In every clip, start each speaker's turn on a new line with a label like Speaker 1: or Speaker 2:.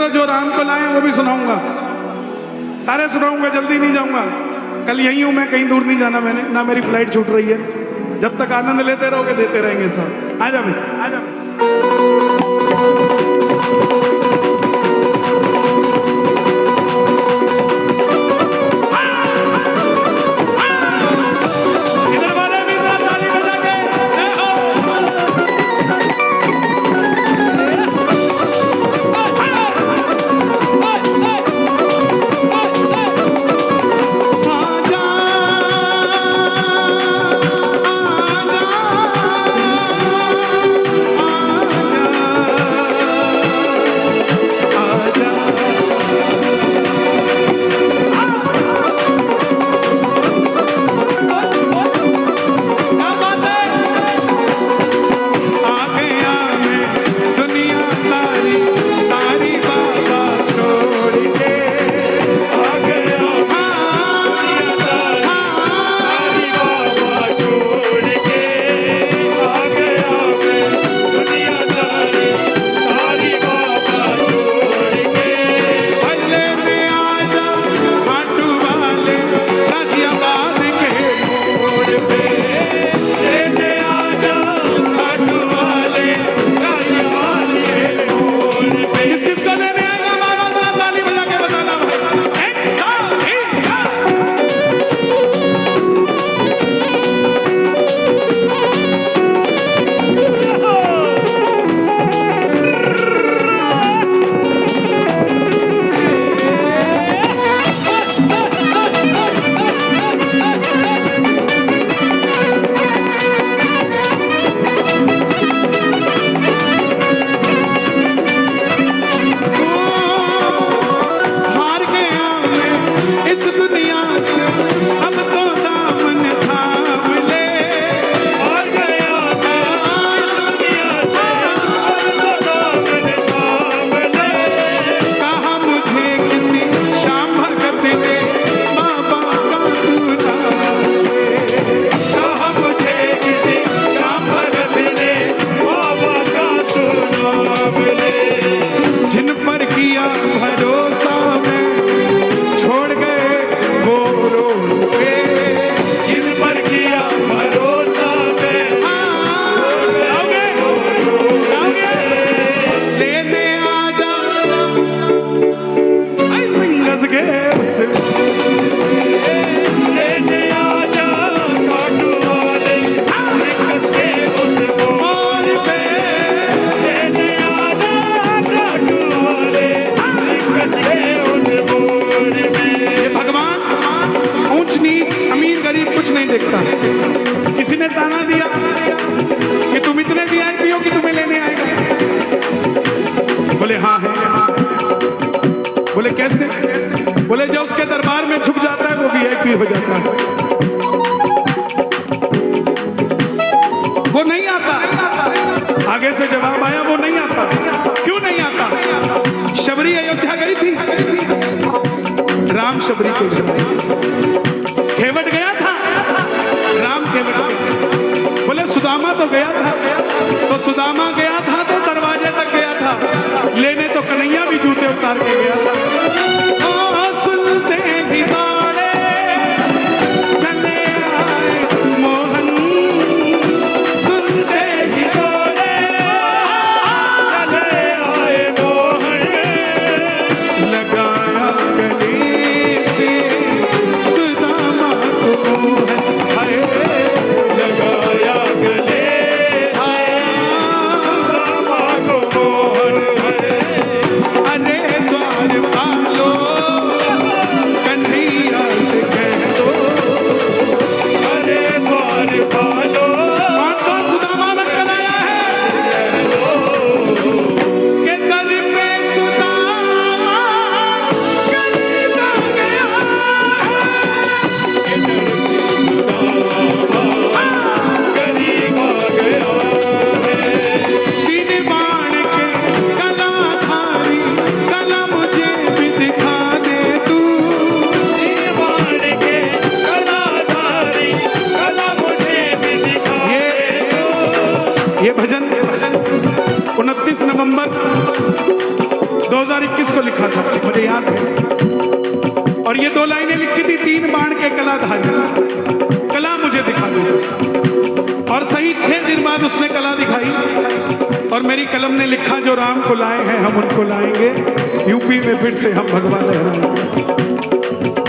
Speaker 1: चलो जो राम को लाए वो भी सुनाऊंगा, सारे सुनाऊंगा, जल्दी नहीं जाऊंगा। कल यही हूं मैं, कहीं दूर नहीं जाना मैंने, ना मेरी फ्लाइट छूट रही है। जब तक आनंद लेते रहोगे देते रहेंगे सब। आ जा भाई, आ जा। किसी ने ताना दिया कि तुम इतने वीआईपी हो कि तुम्हें लेने आएगा? बोले हाँ है। बोले कैसे? बोले जब उसके दरबार में झुक जाता है वो वीआईपी हो जाता है। वो नहीं आता। आगे से जवाब आया वो नहीं आता। क्यों नहीं आता? शबरी अयोध्या गई थी, राम शबरी को खेवट गया था, राम खेवट। बोले सुदामा तो गया था, तो सुदामा गया था तो दरवाजे तक गया था, लेने तो कन्हैया भी जूते उतार के गया था। सुनते ही दौड़े चले आए मोहन, सुनते ही दौड़े चले आए मोहन, लगाया गले से सुदामा को मोहन, लगाया गले सुदामा को मोहन। अरे द्वारपाल 2021 को लिखा था, मुझे याद है। और ये 2 लाइनें लिखी थी, 3 बाण के कलाधारी, कला मुझे दिखा दी। और सही 6 दिन बाद उसने कला दिखाई और मेरी कलम ने लिखा, जो राम को लाए हैं हम उनको लाएंगे, यूपी में फिर से हम भगवा लहराएंगे।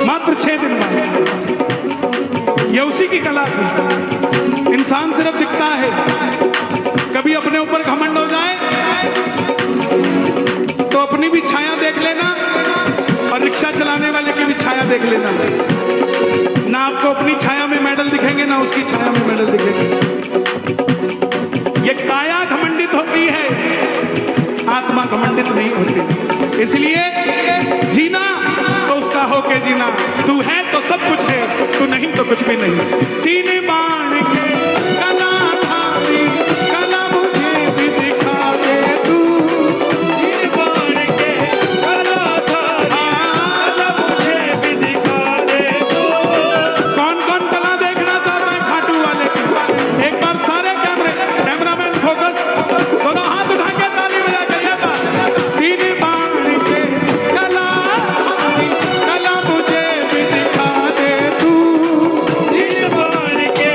Speaker 1: मात्र 6 दिन बाद। ये उसी की कला थी। इंसान सिर्फ दिखता है, कभी अपने ऊपर घमंड हो जाए तो अपनी भी छाया देख लेना और रिक्शा चलाने वाले की भी छाया देख लेना। ना आपको अपनी छाया में मेडल दिखेंगे, ना उसकी छाया में मेडल दिखेंगे। ये काया घमंडित होती है, आत्मा घमंडित नहीं होती। इसलिए जीना तो उसका होके जीना। तू है तो सब कुछ है, तू नहीं तो कुछ भी नहीं। 3 बाण के कलाधारी, कला मुझे भी दिखा दे तू।
Speaker 2: 3 बाण के कलाधारी, कला मुझे भी दिखा दे तू।
Speaker 1: कौन कौन कला देखना चाहता है खाटू वाले की? एक बार सारे कैमरामैन फोकस, दोनों हाथ उठा के ताली बजा के ये बात। 3 बाण के कलाधारी, कला मुझे भी दिखा दे तू।
Speaker 2: 3 बाण के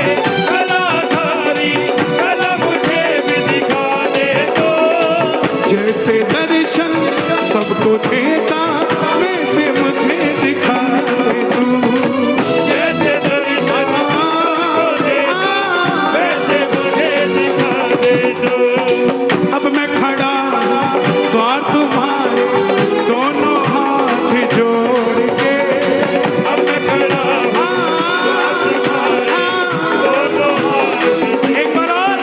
Speaker 2: कलाधारी, कला मुझे भी दिखा दे तू।
Speaker 1: जैसे दर्शन सबको देता, वैसे मुझे दिखा दे तू।
Speaker 2: जैसे दर्शन सबको देता, वैसे मुझे दिखा दे तू।
Speaker 1: अब मैं खड़ा द्वार तुम्हारे, दोनों हाथ जोड़ के।
Speaker 2: अब मैं खड़ा हूँ तुम्हारे दोनों हाथ।
Speaker 1: एक बार और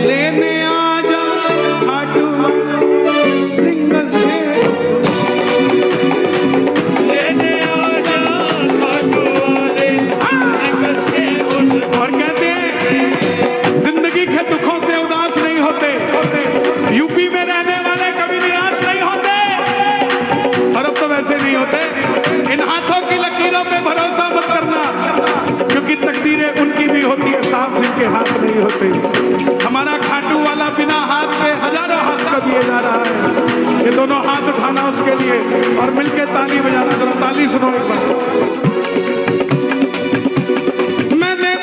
Speaker 1: लेने आ जा खाटू रिंगस भेस।
Speaker 2: लेने आ जा खाटू वाले रिंगस के उस।
Speaker 1: और कहते हैं जिंदगी के दुखों से उदास नहीं होते, यूपी में रहने वाले कभी निराश नहीं होते। और अब तो वैसे नहीं होते। इन हाथों की लकीरों पे भरोसा मत करना, क्योंकि तकदीरें उनकी भी होती है साफ, जिनके हाथ नहीं होते। हमारा खाटू वाला बिना हाथ के हजारों हाथ का दिए जा रहा है। ये दोनों हाथ उठाना उसके लिए और मिलके ताली बजाना। जरा ताली सुनो एक बार। मैंने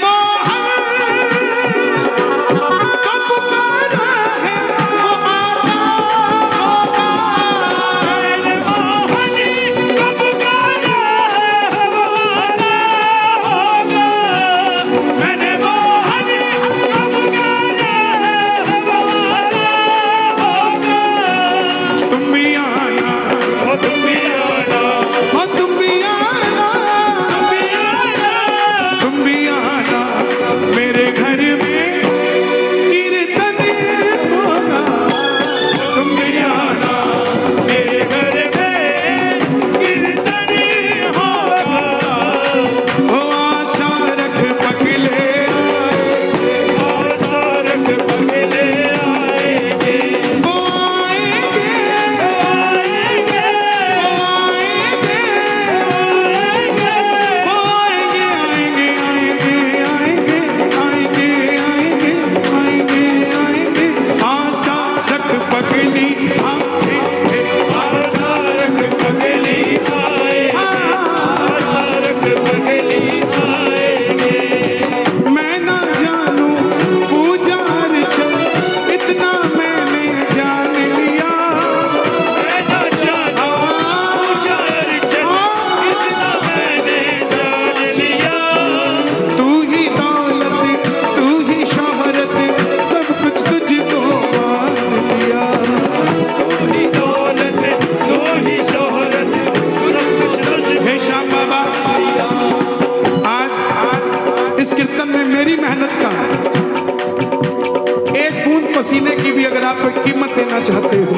Speaker 1: पसीने की भी अगर आप कोई कीमत देना चाहते हो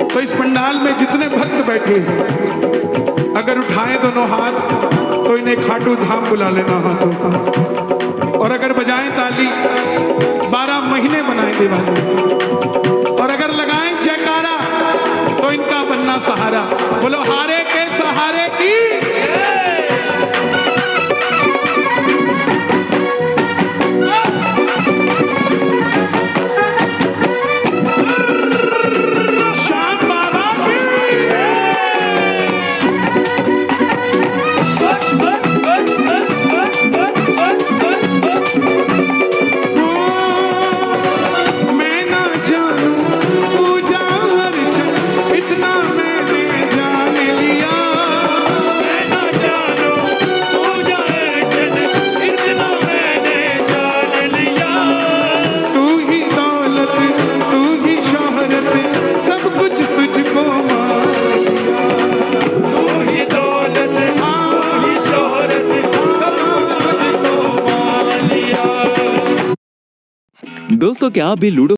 Speaker 1: तो इस पंडाल में जितने भक्त बैठे हैं अगर उठाएं दोनों हाथ तो इन्हें खाटू धाम बुला लेना हाथों का। और अगर बजाएं ताली 12 महीने बनाएं दिवाली। और अगर लगाएं जयकारा तो इनका बनना सहारा। बोलो हारे के सहारे की। श्याम बाबा
Speaker 3: दोस्तों क्या आप भी लूडो